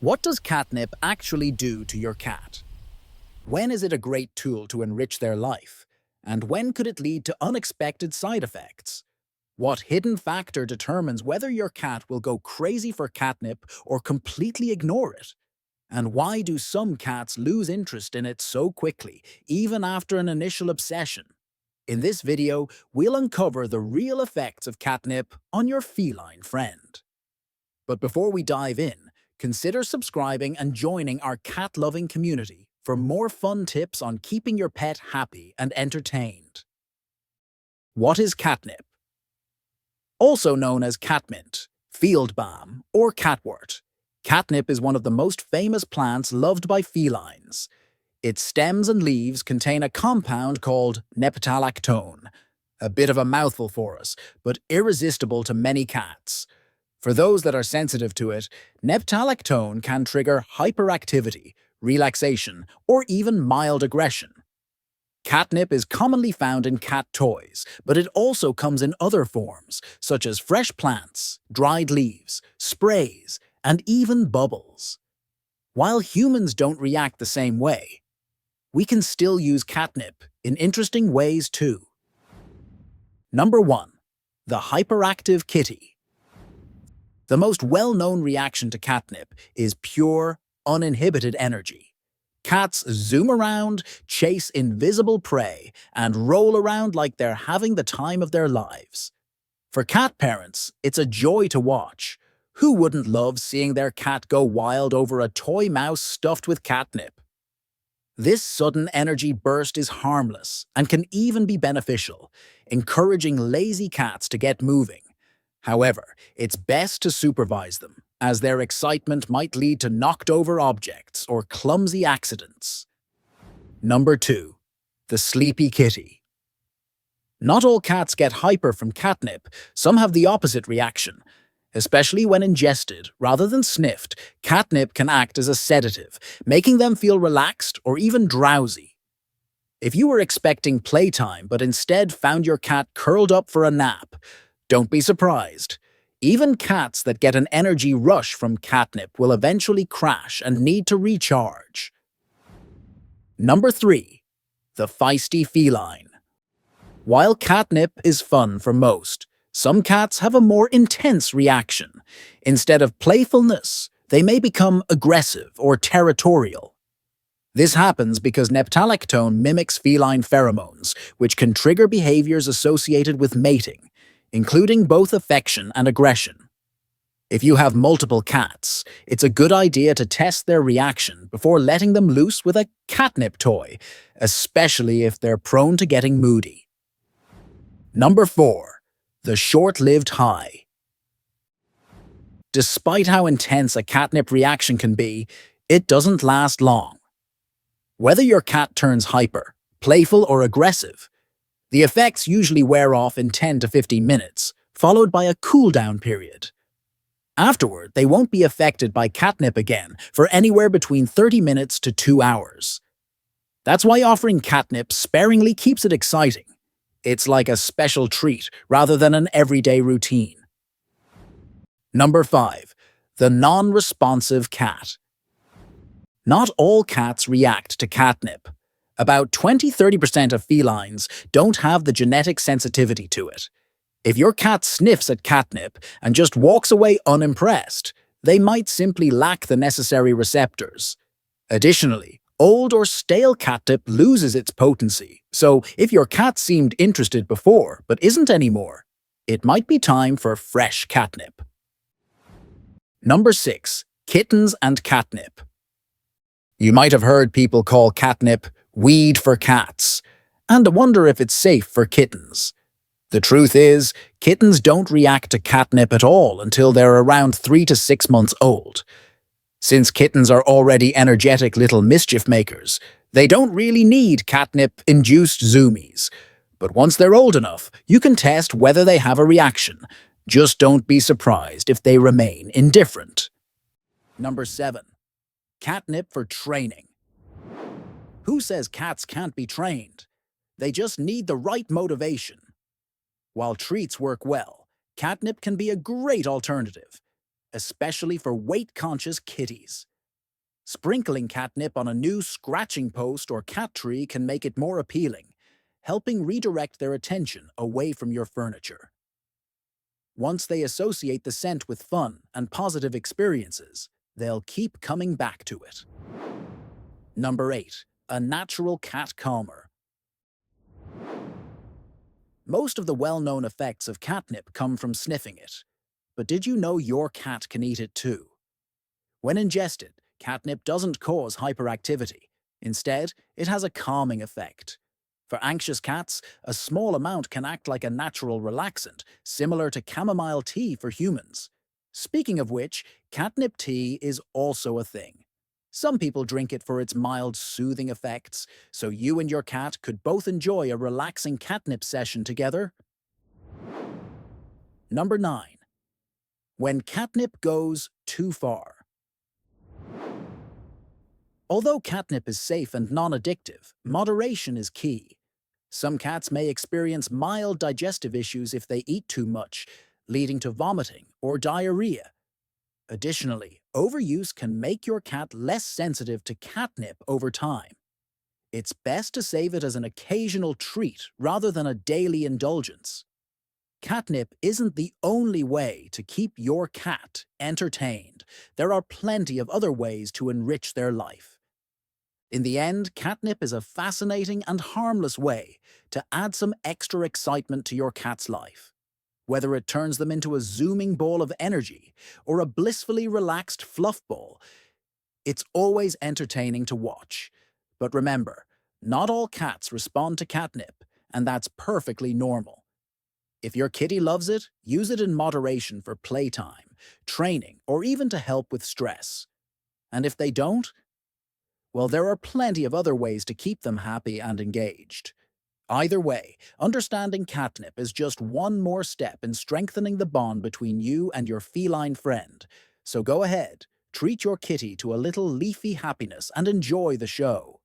What does catnip actually do to your cat? When is it a great tool to enrich their life? And when could it lead to unexpected side effects? What hidden factor determines whether your cat will go crazy for catnip or completely ignore it? And why do some cats lose interest in it so quickly, even after an initial obsession? In this video, we'll uncover the real effects of catnip on your feline friend. But before we dive in, consider subscribing and joining our cat-loving community for more fun tips on keeping your pet happy and entertained. What is catnip? Also known as catmint, field balm, or catwort, catnip is one of the most famous plants loved by felines. Its stems and leaves contain a compound called neptalactone, a bit of a mouthful for us, but irresistible to many cats. For those that are sensitive to it, neptalactone can trigger hyperactivity, relaxation, or even mild aggression. Catnip is commonly found in cat toys, but it also comes in other forms, such as fresh plants, dried leaves, sprays, and even bubbles. While humans don't react the same way, we can still use catnip in interesting ways too. Number 1. The hyperactive kitty. The most well-known reaction to catnip is pure, uninhibited energy. Cats zoom around, chase invisible prey, and roll around like they're having the time of their lives. For cat parents, it's a joy to watch. Who wouldn't love seeing their cat go wild over a toy mouse stuffed with catnip? This sudden energy burst is harmless and can even be beneficial, encouraging lazy cats to get moving. However, it's best to supervise them, as their excitement might lead to knocked-over objects or clumsy accidents. Number 2. The sleepy kitty. Not all cats get hyper from catnip. Some have the opposite reaction. Especially when ingested rather than sniffed, catnip can act as a sedative, making them feel relaxed or even drowsy. If you were expecting playtime but instead found your cat curled up for a nap, don't be surprised. Even cats that get an energy rush from catnip will eventually crash and need to recharge. Number 3. The feisty feline. While catnip is fun for most, some cats have a more intense reaction. Instead of playfulness, they may become aggressive or territorial. This happens because neptalactone mimics feline pheromones, which can trigger behaviors associated with mating, including both affection and aggression. If you have multiple cats, it's a good idea to test their reaction before letting them loose with a catnip toy, especially if they're prone to getting moody. Number 4. The short-lived high. Despite how intense a catnip reaction can be, it doesn't last long. Whether your cat turns hyper, playful, or aggressive, the effects usually wear off in 10 to 15 minutes, followed by a cool-down period. Afterward, they won't be affected by catnip again for anywhere between 30 minutes to 2 hours. That's why offering catnip sparingly keeps it exciting. It's like a special treat rather than an everyday routine. Number 5. The non-responsive cat. Not all cats react to catnip. About 20–30% of felines don't have the genetic sensitivity to it. If your cat sniffs at catnip and just walks away unimpressed, they might simply lack the necessary receptors. Additionally, old or stale catnip loses its potency, so if your cat seemed interested before but isn't anymore, it might be time for fresh catnip. Number 6. Kittens and catnip. You might have heard people call catnip weed for cats, and wonder if it's safe for kittens. The truth is, kittens don't react to catnip at all until they're around 3 to 6 months old. Since kittens are already energetic little mischief makers, they don't really need catnip-induced zoomies. But once they're old enough, you can test whether they have a reaction. Just don't be surprised if they remain indifferent. Number 7. Catnip for training. Who says cats can't be trained? They just need the right motivation. While treats work well, catnip can be a great alternative. especially for weight-conscious kitties. Sprinkling catnip on a new scratching post or cat tree can make it more appealing, helping redirect their attention away from your furniture. Once they associate the scent with fun and positive experiences, they'll keep coming back to it. Number 8. A natural cat calmer. Most of the well-known effects of catnip come from sniffing it. But did you know your cat can eat it too? When ingested, catnip doesn't cause hyperactivity. Instead, it has a calming effect. For anxious cats, a small amount can act like a natural relaxant, similar to chamomile tea for humans. Speaking of which, catnip tea is also a thing. Some people drink it for its mild soothing effects, so you and your cat could both enjoy a relaxing catnip session together. Number 9. When catnip goes too far. Although catnip is safe and non-addictive, moderation is key. Some cats may experience mild digestive issues if they eat too much, leading to vomiting or diarrhea. Additionally, overuse can make your cat less sensitive to catnip over time. It's best to save it as an occasional treat rather than a daily indulgence. Catnip isn't the only way to keep your cat entertained. There are plenty of other ways to enrich their life. In the end, catnip is a fascinating and harmless way to add some extra excitement to your cat's life. Whether it turns them into a zooming ball of energy or a blissfully relaxed fluff ball, it's always entertaining to watch. But remember, not all cats respond to catnip, and that's perfectly normal. If your kitty loves it, use it in moderation for playtime, training, or even to help with stress. And if they don't, well, there are plenty of other ways to keep them happy and engaged. Either way, understanding catnip is just one more step in strengthening the bond between you and your feline friend. So go ahead, treat your kitty to a little leafy happiness and enjoy the show.